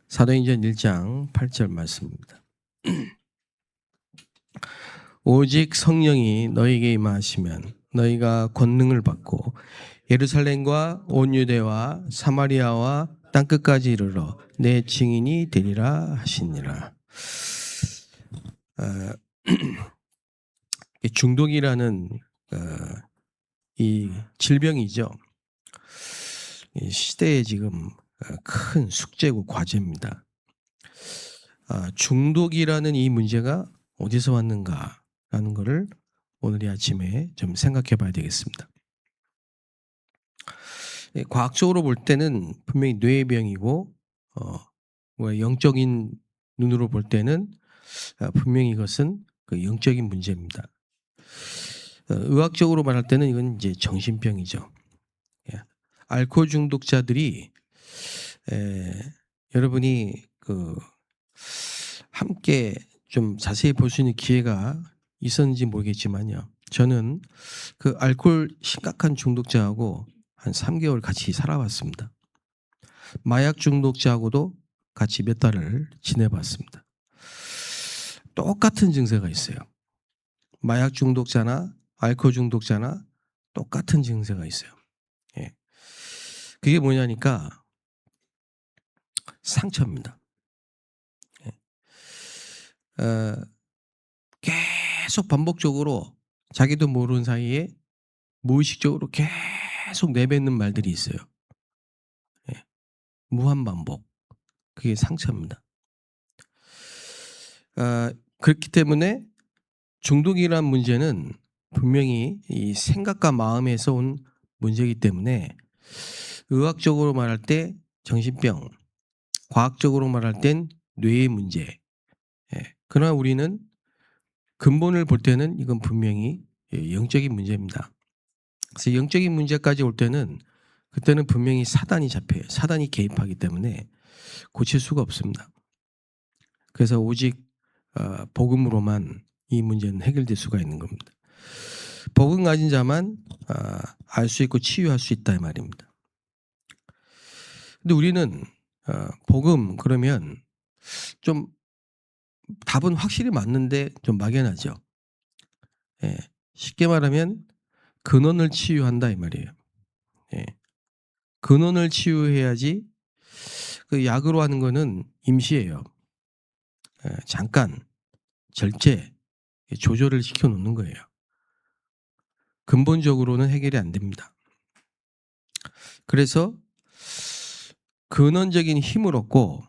사도행전 1장 8절 말씀입니다. 오직 성령이 너희에게 임하시면 너희가 권능을 받고 예루살렘과 온 유대와 사마리아와 땅끝까지 이르러 내 증인이 되리라 하시니라. 중독이라는 이 질병이죠. 이 시대에 지금 큰 숙제고 과제입니다. 중독이라는 이 문제가 어디서 왔는가라는 것을 오늘 이 아침에 좀 생각해 봐야 되겠습니다. 과학적으로 볼 때는 분명히 뇌병이고 영적인 눈으로 볼 때는 분명히 이것은 그 영적인 문제입니다. 의학적으로 말할 때는 이건 이제 정신병이죠. 알코올 중독자들이 여러분이 함께 좀 자세히 볼 수 있는 기회가 있었는지 모르겠지만요. 저는 그 알코올 심각한 중독자하고 한 3개월 같이 살아봤습니다. 마약 중독자하고도 같이 몇 달을 지내봤습니다. 똑같은 증세가 있어요. 마약 중독자나 알코올 중독자나 똑같은 증세가 있어요. 그게 뭐냐니까 상처입니다. 계속 반복적으로 자기도 모르는 사이에 무의식적으로 계속 내뱉는 말들이 있어요. 무한반복. 그게 상처입니다. 그렇기 때문에 중독이란 문제는 분명히 이 생각과 마음에서 온 문제이기 때문에 의학적으로 말할 때 정신병, 과학적으로 말할 땐 뇌의 문제. 그러나 우리는 근본을 볼 때는 이건 분명히 영적인 문제입니다. 그래서 영적인 문제까지 올 때는 그때는 분명히 사단이 잡혀요. 사단이 개입하기 때문에 고칠 수가 없습니다. 그래서 오직 복음으로만 이 문제는 해결될 수가 있는 겁니다. 복음 가진 자만 알 수 있고 치유할 수 있다 이 말입니다. 근데 우리는 복음 그러면 좀 답은 확실히 맞는데 좀 막연하죠. 쉽게 말하면 근원을 치유한다 이 말이에요. 근원을 치유해야지 그 약으로 하는 거는 임시예요. 잠깐 절제 조절을 시켜 놓는 거예요. 근본적으로는 해결이 안 됩니다. 그래서 근원적인 힘을 얻고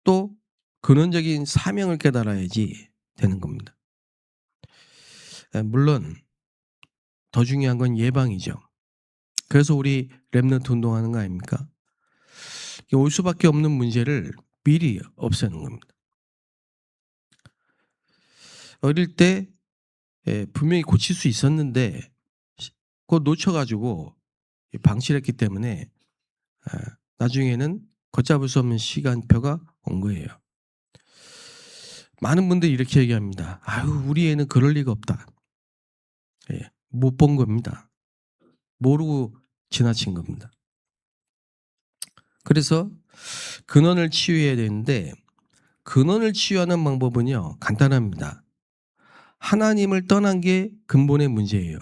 또 근원적인 사명을 깨달아야지 되는 겁니다. 물론 더 중요한 건 예방이죠. 그래서 우리 렘넌트 운동하는 거 아닙니까? 올 수밖에 없는 문제를 미리 없애는 겁니다. 어릴 때 분명히 고칠 수 있었는데 그거 놓쳐가지고 방치를 했기 때문에 나중에는 걷잡을 수 없는 시간표가 온 거예요. 많은 분들이 이렇게 얘기합니다. 아유, 우리 애는 그럴 리가 없다. 못 본 겁니다. 모르고 지나친 겁니다. 그래서 근원을 치유해야 되는데 근원을 치유하는 방법은요 간단합니다. 하나님을 떠난 게 근본의 문제예요.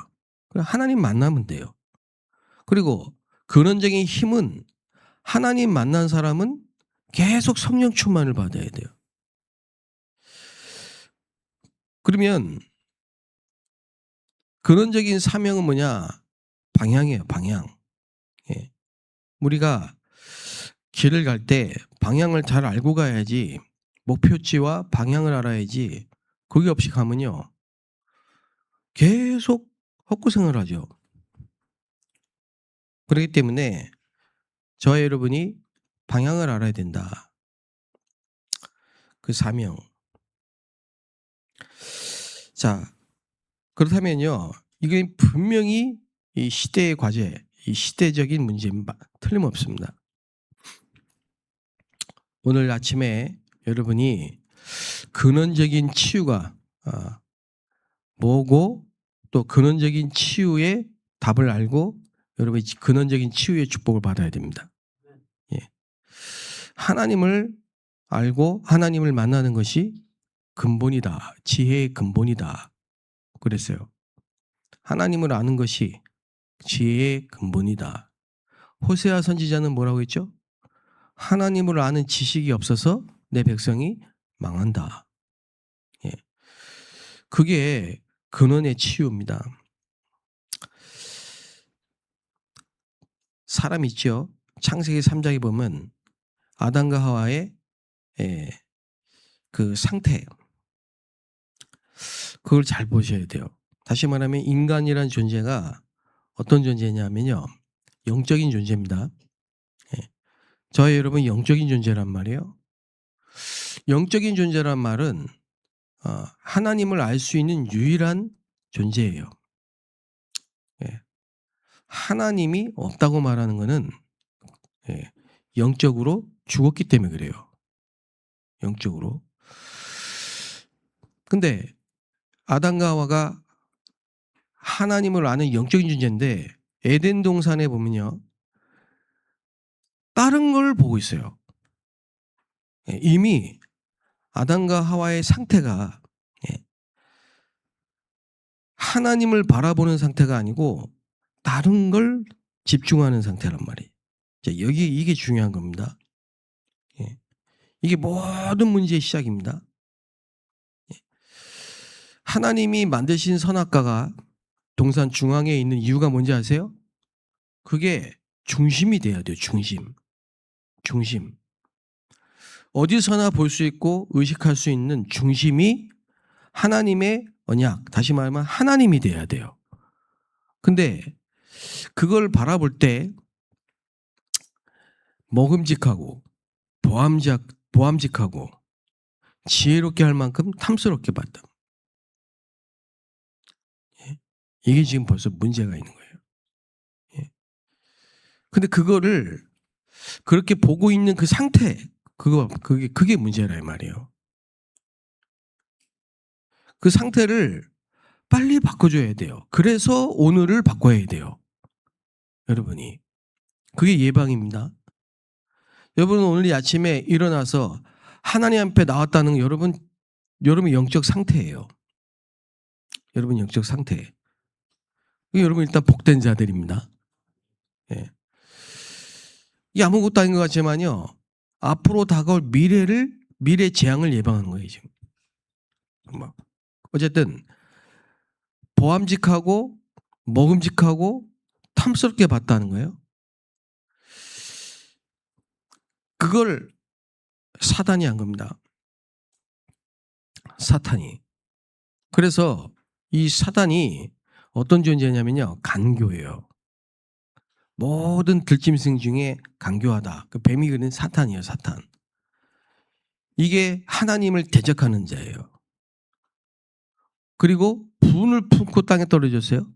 하나님 만나면 돼요. 그리고 근원적인 힘은 하나님 만난 사람은 계속 성령 충만을 받아야 돼요. 그러면 근원적인 사명은 뭐냐? 방향이에요. 방향. 우리가 길을 갈 때 방향을 잘 알고 가야지 목표치와 방향을 알아야지 그게 없이 가면요 계속 헛구생을 하죠. 그렇기 때문에 저와 여러분이 방향을 알아야 된다. 그 사명. 자, 그렇다면요 이게 분명히 이 시대의 과제, 이 시대적인 문제는 틀림없습니다. 오늘 아침에 여러분이 근원적인 치유가 뭐고 또 근원적인 치유의 답을 알고 여러분이 근원적인 치유의 축복을 받아야 됩니다. 하나님을 알고 하나님을 만나는 것이 근본이다. 지혜의 근본이다. 그랬어요. 하나님을 아는 것이 지혜의 근본이다. 호세아 선지자는 뭐라고 했죠? 하나님을 아는 지식이 없어서 내 백성이 망한다. 예. 그게 근원의 치유입니다. 사람 있죠. 창세기 3장에 보면 아담과 하와의 그 상태, 그걸 잘 보셔야 돼요. 다시 말하면 인간이란 존재가 어떤 존재냐면요, 영적인 존재입니다. 예. 저희 여러분 영적인 존재란 말이에요. 영적인 존재란 말은 하나님을 알 수 있는 유일한 존재예요. 예. 하나님이 없다고 말하는 것은 영적으로 죽었기 때문에 그래요. 영적으로. 근데 아담과 하와가 하나님을 아는 영적인 존재인데 에덴 동산에 보면요, 다른 걸 보고 있어요. 이미 아담과 하와의 상태가 하나님을 바라보는 상태가 아니고 다른 걸 집중하는 상태란 말이에요. 여기 이게 중요한 겁니다. 이게 모든 문제의 시작입니다. 하나님이 만드신 선악과가 동산 중앙에 있는 이유가 뭔지 아세요? 그게 중심이 돼야 돼요. 중심. 어디서나 볼 수 있고 의식할 수 있는 중심이 하나님의 언약, 다시 말하면 하나님이 돼야 돼요. 근데 그걸 바라볼 때 먹음직하고 보암직하고 지혜롭게 할 만큼 탐스럽게 봤다. 이게 지금 벌써 문제가 있는 거예요. 근데 그거를 그렇게 보고 있는 그 상태, 그게 문제라 이 말이에요. 그 상태를 빨리 바꿔줘야 돼요. 그래서 오늘을 바꿔야 돼요. 여러분이. 그게 예방입니다. 여러분은 오늘 이 아침에 일어나서 하나님 앞에 나왔다는 건 여러분 영적 상태예요. 여러분 영적 상태. 여러분 일단 복된 자들입니다. 예. 이 아무것도 아닌 것 같지만요, 앞으로 다가올 미래 재앙을 예방하는 거예요 지금. 어쨌든 보암직하고 먹음직하고 탐스럽게 봤다는 거예요. 그걸 사단이 한 겁니다. 사탄이. 그래서 이 사단이 어떤 존재냐면요, 간교예요. 모든 들짐승 중에 간교하다. 그 뱀이 그린 사탄이에요. 사탄. 이게 하나님을 대적하는 자예요. 그리고 분을 품고 땅에 떨어졌어요.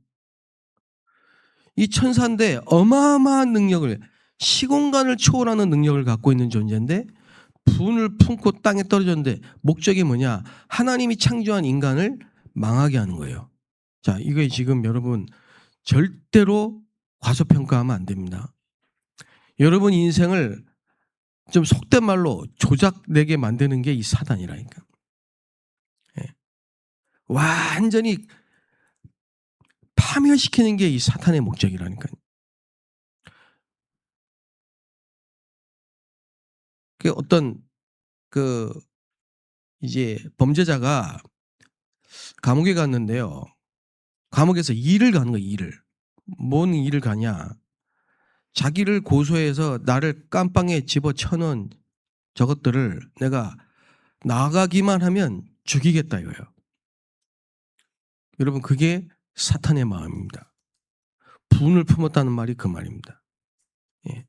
이 천사인데 어마어마한 능력을, 시공간을 초월하는 능력을 갖고 있는 존재인데 분을 품고 땅에 떨어졌는데 목적이 뭐냐? 하나님이 창조한 인간을 망하게 하는 거예요. 자, 이거 지금 여러분 절대로 과소평가하면 안 됩니다. 여러분 인생을 좀 속된 말로 조작내게 만드는 게 이 사단이라니까. 완전히 파멸시키는 게 이 사탄의 목적이라니까요. 그 어떤 이제 범죄자가 감옥에 갔는데요. 감옥에서 일을 가는 거예요. 일을. 뭔 일을 가냐? 자기를 고소해서 나를 깜빵에 집어쳐놓은 저것들을 내가 나가기만 하면 죽이겠다 이거예요. 여러분 그게 사탄의 마음입니다. 분을 품었다는 말이 그 말입니다. 예.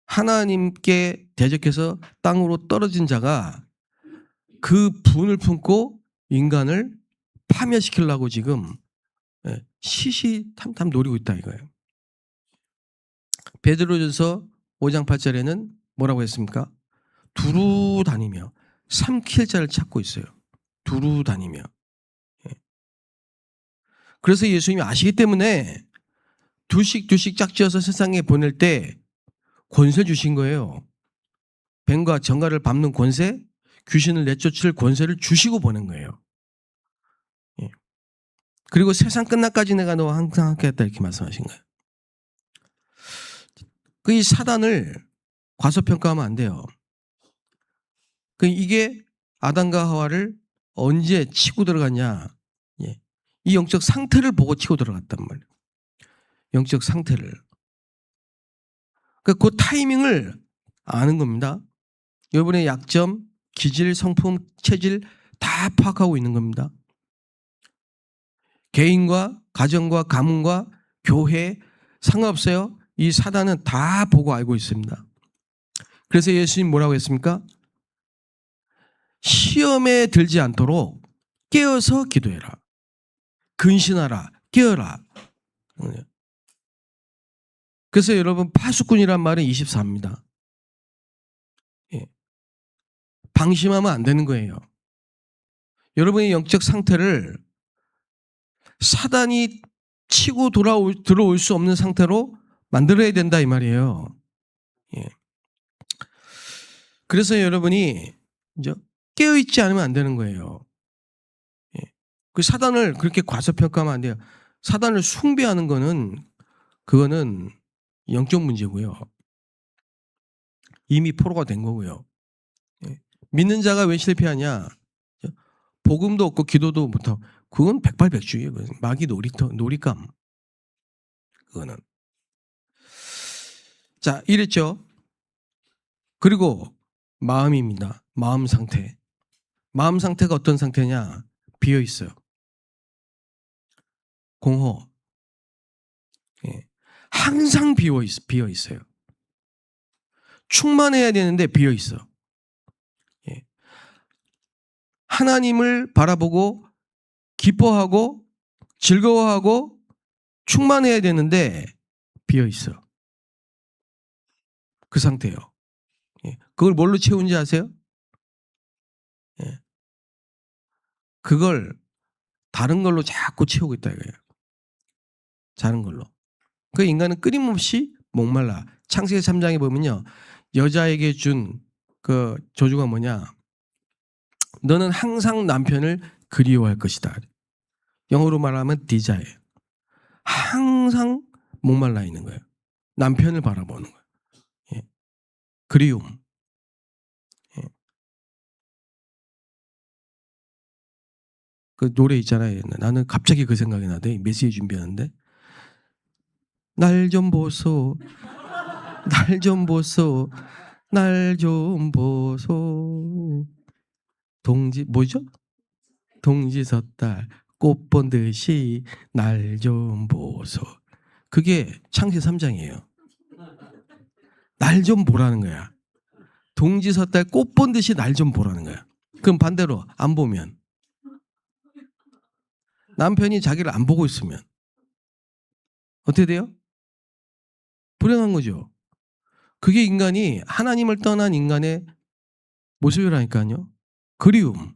하나님께 대적해서 땅으로 떨어진 자가 그 분을 품고 인간을 파멸시키려고 지금 시시탐탐 노리고 있다 이거예요. 베드로전서 5장 8절에는 뭐라고 했습니까? 두루 다니며 삼킬 자를 찾고 있어요. 두루 다니며. 그래서 예수님이 아시기 때문에 둘씩 짝지어서 세상에 보낼 때 권세 주신 거예요. 뱀과 정갈을 밟는 권세, 귀신을 내쫓을 권세를 주시고 보낸 거예요. 예. 그리고 세상 끝날까지 내가 너와 항상 함께했다 이렇게 말씀하신 거예요. 그 이 사단을 과소평가하면 안 돼요. 그 이게 아담과 하와를 언제 치고 들어갔냐? 예. 이 영적 상태를 보고 치고 들어갔단 말이에요. 영적 상태를. 그 타이밍을 아는 겁니다. 여러분의 약점, 기질, 성품, 체질 다 파악하고 있는 겁니다. 개인과 가정과 가문과 교회 상관없어요. 이 사단은 다 보고 알고 있습니다. 그래서 예수님 뭐라고 했습니까? 시험에 들지 않도록 깨어서 기도해라. 근신하라. 깨어라. 그래서 여러분 파수꾼이란 말은 24입니다. 예. 방심하면 안 되는 거예요. 여러분의 영적 상태를 사단이 치고 들어올 수 없는 상태로 만들어야 된다 이 말이에요. 예. 그래서 여러분이 이제 깨어있지 않으면 안 되는 거예요. 예. 그 사단을 그렇게 과소평가하면 안 돼요. 사단을 숭배하는 거는 그거는 영적 문제고요. 이미 포로가 된 거고요. 예. 믿는 자가 왜 실패하냐? 복음도 없고 기도도 못하고 그건 백발백중이에요. 마귀 놀잇감. 그거는. 자, 이랬죠. 그리고 마음입니다. 마음 상태. 마음 상태가 어떤 상태냐? 비어 있어요. 공허. 예. 항상 비어 있어요. 충만해야 되는데 비어 있어. 예. 하나님을 바라보고 기뻐하고 즐거워하고 충만해야 되는데 비어 있어. 그 상태예요. 예. 그걸 뭘로 채운지 아세요? 예. 그걸 다른 걸로 자꾸 채우고 있다 이거예요. 다른 걸로. 그 인간은 끊임없이 목말라. 창세기 3장에 보면요. 여자에게 준 그 저주가 뭐냐? 너는 항상 남편을 그리워할 것이다. 영어로 말하면 desire. 항상 목말라 있는 거예요. 남편을 바라보는 거예요. 예. 그리움. 예. 그 노래 있잖아요. 나는 갑자기 그 생각이 나대. 메시지 준비하는데. 날 좀 보소. 날 좀 보소. 날 좀 보소. 뭐죠? 동지 섰달 꽃 본 듯이 날 좀 보소. 그게 창세기 3장이에요. 날 좀 보라는 거야. 동지 섰달 꽃 본 듯이 날 좀 보라는 거야. 그럼 반대로 안 보면 남편이 자기를 안 보고 있으면 어떻게 돼요? 불행한 거죠. 그게 인간이 하나님을 떠난 인간의 모습이라니까요. 그리움.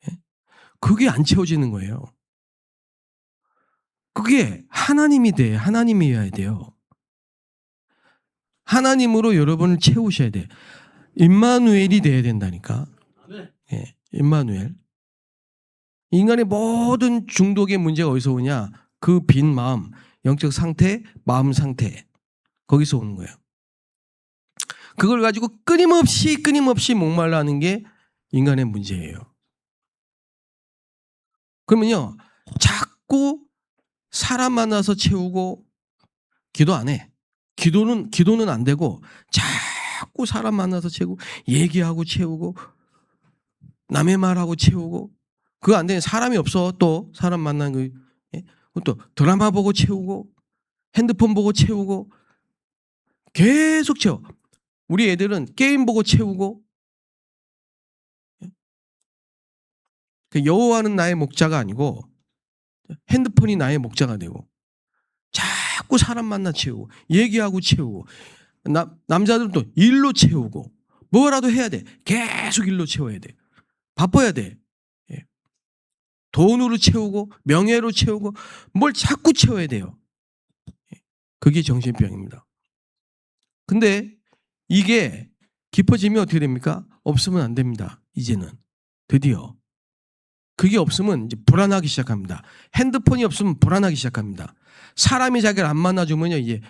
예? 그게 안 채워지는 거예요. 그게 하나님이 돼. 하나님이어야 돼요. 하나님으로 여러분을 채우셔야 돼. 임마누엘이 돼야 된다니까. 예, 임마누엘. 인간의 모든 중독의 문제가 어디서 오냐? 그 빈 마음, 영적 상태, 마음 상태. 거기서 오는 거예요. 그걸 가지고 끊임없이 목말라하는 게 인간의 문제예요. 그러면요, 자꾸 사람 만나서 채우고 기도 안 해. 기도는 안 되고 자꾸 사람 만나서 채우고 얘기하고 채우고 남의 말하고 채우고 그거 안 되면 사람이 없어. 또 사람 만나는 거. 예? 또 드라마 보고 채우고 핸드폰 보고 채우고 계속 채워. 우리 애들은 게임 보고 채우고 여호와는 나의 목자가 아니고 핸드폰이 나의 목자가 되고 자꾸 사람 만나 채우고 얘기하고 채우고 남자들은 또 일로 채우고 뭐라도 해야 돼. 계속 일로 채워야 돼. 바빠야 돼. 예. 돈으로 채우고 명예로 채우고 뭘 자꾸 채워야 돼요. 그게 정신병입니다. 근데 이게 깊어지면 어떻게 됩니까? 없으면 안 됩니다. 이제는 드디어 그게 없으면 이제 불안하기 시작합니다. 핸드폰이 없으면 불안하기 시작합니다. 사람이 자기를 안 만나주면요 이제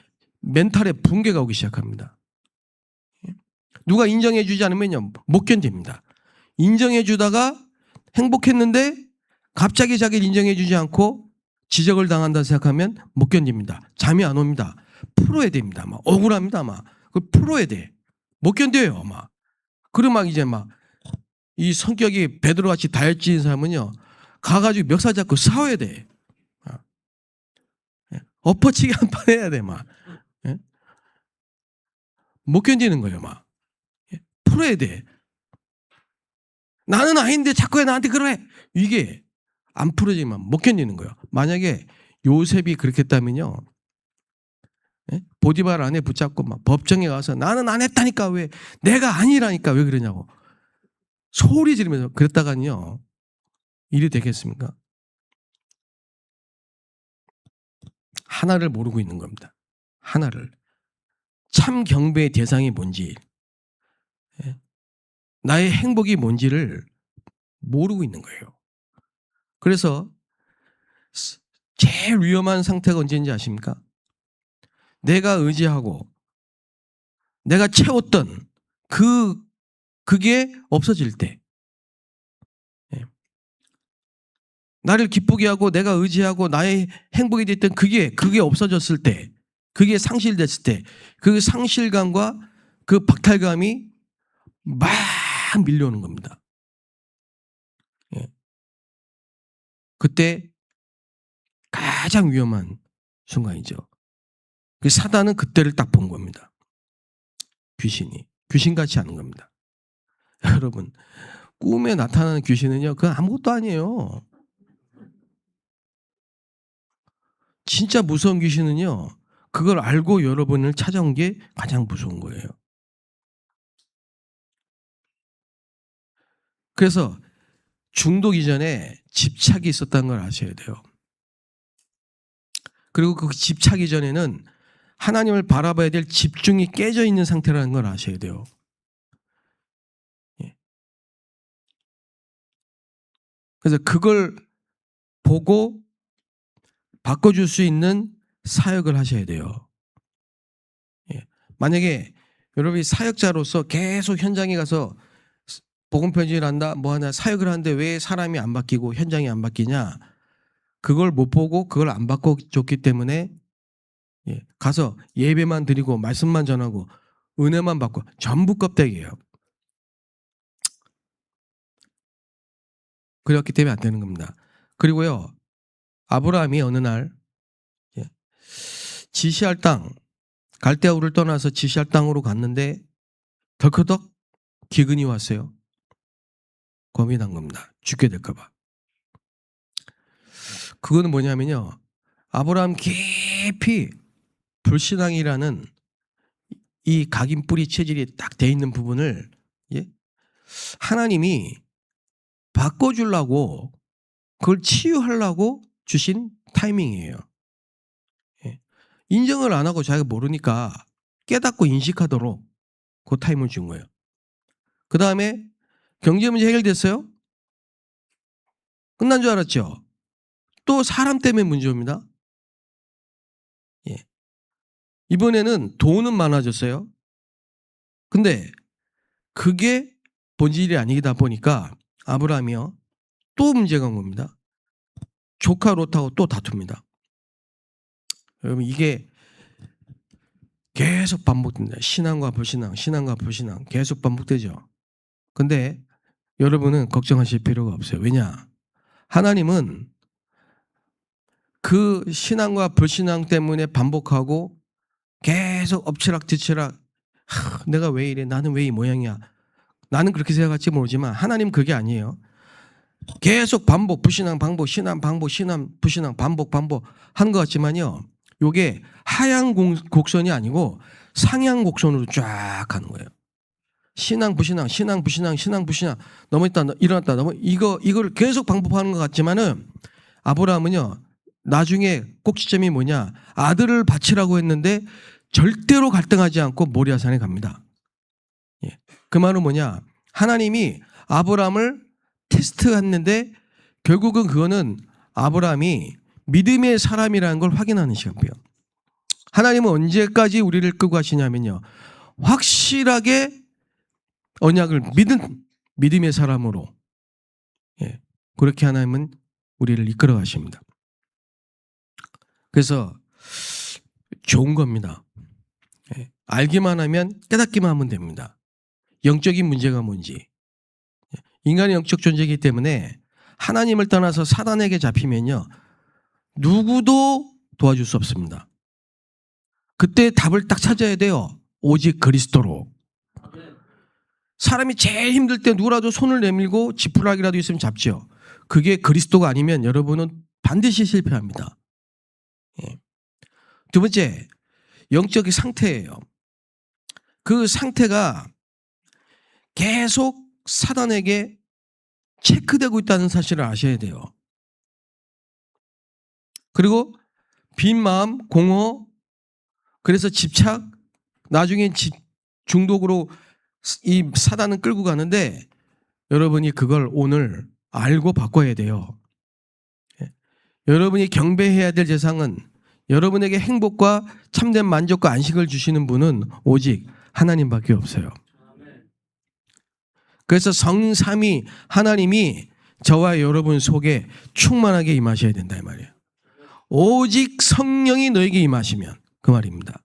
멘탈에 붕괴가 오기 시작합니다. 누가 인정해주지 않으면요 못 견딥니다. 인정해주다가 행복했는데 갑자기 자기를 인정해주지 않고 지적을 당한다 생각하면 못 견딥니다. 잠이 안 옵니다. 풀어야 됩니다. 막 억울합니다. 막 그걸 풀어야 돼. 못 견뎌요. 막 그리고 막 이제 막 이 성격이 베드로같이 다혈질인 사람은요 가가지고 멱살 잡고 싸워야 돼. 엎어치기 한 판 해야 돼. 막 못 견디는 거예요. 막 풀어야 돼. 나는 아닌데 자꾸 왜 나한테 그래? 이게 안 풀어지면 못 견디는 거예요. 만약에 요셉이 그렇게 했다면요. 보디발 안에 붙잡고 막 법정에 가서 나는 안 했다니까 왜 내가 아니라니까 왜 그러냐고 소리 지르면서 그랬다가는요 일이 되겠습니까? 하나를 모르고 있는 겁니다. 하나를 참 경배의 대상이 뭔지 나의 행복이 뭔지를 모르고 있는 거예요. 그래서 제일 위험한 상태가 언제인지 아십니까? 내가 의지하고 내가 채웠던 그게 없어질 때 나를 기쁘게 하고 내가 의지하고 나의 행복이 됐던 그게 없어졌을 때 그게 상실됐을 때 그 상실감과 그 박탈감이 막 밀려오는 겁니다. 그때 가장 위험한 순간이죠. 그 사단은 그때를 딱 본 겁니다. 귀신같이 하는 겁니다. 여러분 꿈에 나타나는 귀신은요 그건 아무것도 아니에요. 진짜 무서운 귀신은요 그걸 알고 여러분을 찾아온 게 가장 무서운 거예요. 그래서 중독 이전에 집착이 있었다는 걸 아셔야 돼요. 그리고 그 집착 이전에는 하나님을 바라봐야 될 집중이 깨져 있는 상태라는 걸 아셔야 돼요. 그래서 그걸 보고 바꿔줄 수 있는 사역을 하셔야 돼요. 만약에 여러분이 사역자로서 계속 현장에 가서 복음 편지를 한다, 뭐 하나 사역을 하는데 왜 사람이 안 바뀌고 현장이 안 바뀌냐? 그걸 못 보고 그걸 안 바꿔줬기 때문에 가서 예배만 드리고 말씀만 전하고 은혜만 받고 전부 껍데기예요. 그렇기 때문에 안 되는 겁니다. 그리고요 아브라함이 어느 날 지시할 땅 갈대아우를 떠나서 지시할 땅으로 갔는데 덜커덕 기근이 왔어요. 검이 난 겁니다. 죽게 될까 봐. 그거는 뭐냐면요. 아브라함 깊이 불신앙이라는 이 각인 뿌리 체질이 딱 돼 있는 부분을 하나님이 바꿔주려고 그걸 치유하려고 주신 타이밍이에요. 인정을 안 하고 자기가 모르니까 깨닫고 인식하도록 그 타임을 준 거예요. 그 다음에 경제 문제 해결됐어요? 끝난 줄 알았죠? 또 사람 때문에 문제 옵니다. 이번에는 돈은 많아졌어요. 근데 그게 본질이 아니다 보니까 아브라함이요. 또 문제가 온 겁니다. 조카 롯하고 또 다툽니다. 여러분 이게 계속 반복됩니다. 신앙과 불신앙, 신앙과 불신앙 계속 반복되죠. 근데 여러분은 걱정하실 필요가 없어요. 왜냐? 하나님은 그 신앙과 불신앙 때문에 반복하고 계속 엎치락뒤치락 내가 왜 이래? 나는 왜 이 모양이야? 나는 그렇게 생각할지 모르지만 하나님 그게 아니에요. 계속 반복 불신앙 반복 신앙 반복 신앙 불신앙 반복 하는 것 같지만요. 요게 하향 곡선이 아니고 상향 곡선으로 쫙 가는 거예요. 신앙 불신앙 신앙 불신앙 신앙 불신앙 넘어있다 일어났다 넘어 이걸 계속 반복하는 것 같지만은 아브라함은요. 나중에 꼭지점이 뭐냐? 아들을 바치라고 했는데 절대로 갈등하지 않고 모리아산에 갑니다. 그 말은 뭐냐? 하나님이 아브라함을 테스트했는데 결국은 그거는 아브라함이 믿음의 사람이라는 걸 확인하는 시간이에요. 하나님은 언제까지 우리를 끌고 가시냐면요, 확실하게 언약을 믿은 믿음의 사람으로, 그렇게 하나님은 우리를 이끌어 가십니다. 그래서 좋은 겁니다. 알기만 하면, 깨닫기만 하면 됩니다. 영적인 문제가 뭔지. 인간이 영적 존재이기 때문에 하나님을 떠나서 사단에게 잡히면요, 누구도 도와줄 수 없습니다. 그때 답을 딱 찾아야 돼요. 오직 그리스도로. 사람이 제일 힘들 때 누구라도 손을 내밀고 지푸라기라도 있으면 잡죠. 그게 그리스도가 아니면 여러분은 반드시 실패합니다. 두 번째, 영적인 상태예요. 그 상태가 계속 사단에게 체크되고 있다는 사실을 아셔야 돼요. 그리고 빈 마음, 공허, 그래서 집착, 나중엔 중독으로 이 사단은 끌고 가는데 여러분이 그걸 오늘 알고 바꿔야 돼요. 여러분이 경배해야 될 대상은, 여러분에게 행복과 참된 만족과 안식을 주시는 분은 오직 하나님밖에 없어요. 그래서 성삼위 하나님이 저와 여러분 속에 충만하게 임하셔야 된다 이 말이에요. 오직 성령이 너에게 임하시면, 그 말입니다.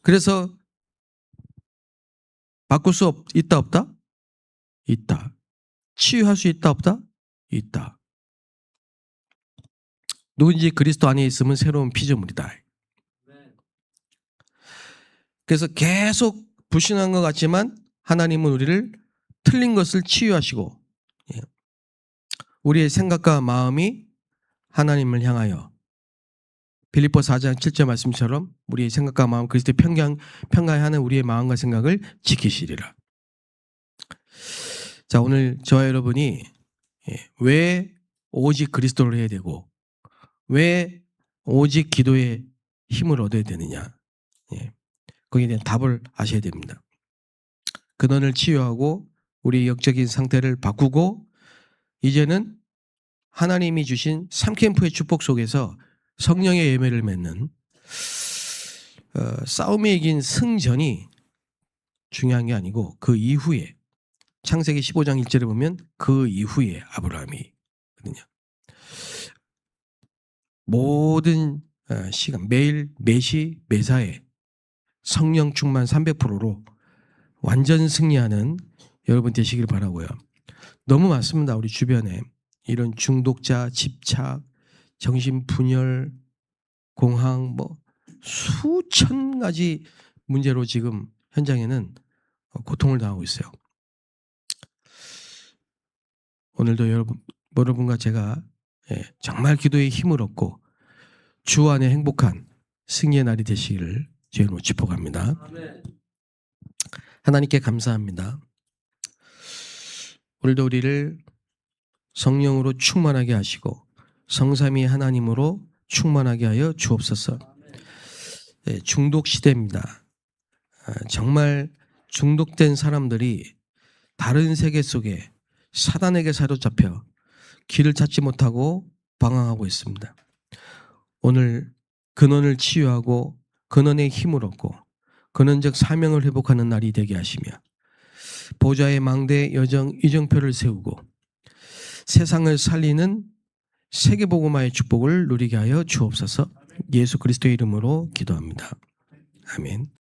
그래서 바꿀 수 있다 없다? 있다. 치유할 수 있다 없다? 있다. 누군지 그리스도 안에 있으면 새로운 피조물이다. 그래서 계속 불신한 것 같지만 하나님은 우리를 틀린 것을 치유하시고, 우리의 생각과 마음이 하나님을 향하여, 빌립보 4장 7절 말씀처럼 우리의 생각과 마음 그리스도의 평강에 하는 우리의 마음과 생각을 지키시리라. 자, 오늘 저와 여러분이 왜 오직 그리스도를 해야 되고 왜 오직 기도의 힘을 얻어야 되느냐, 거기에 대한 답을 아셔야 됩니다. 근원을 치유하고 우리 영적인 상태를 바꾸고 이제는 하나님이 주신 3캠프의 축복 속에서 성령의 열매를 맺는, 싸움에 이긴 승전이 중요한 게 아니고 그 이후에, 창세기 15장 1절에 보면 그 이후에 아브라함이거든요. 모든 시간, 매일 매시 매사에 성령 충만 300%로 완전 승리하는 여러분 되시길 바라고요. 너무 많습니다. 우리 주변에 이런 중독자, 집착, 정신분열, 공황, 수천 가지 문제로 지금 현장에는 고통을 당하고 있어요. 오늘도 여러분과 제가 정말 기도의 힘을 얻고 주 안에 행복한 승리의 날이 되시기를 주의 이름으로 축복합니다. 하나님께 감사합니다. 오늘도 우리를 성령으로 충만하게 하시고 성삼위 하나님으로 충만하게 하여 주옵소서. 중독 시대입니다. 정말 중독된 사람들이 다른 세계 속에 사단에게 사로잡혀 길을 찾지 못하고 방황하고 있습니다. 오늘 근원을 치유하고 근원의 힘을 얻고 근원적 사명을 회복하는 날이 되게 하시며 보좌의 망대 여정 이정표를 세우고 세상을 살리는 세계복음화의 축복을 누리게 하여 주옵소서. 예수 그리스도의 이름으로 기도합니다. 아멘.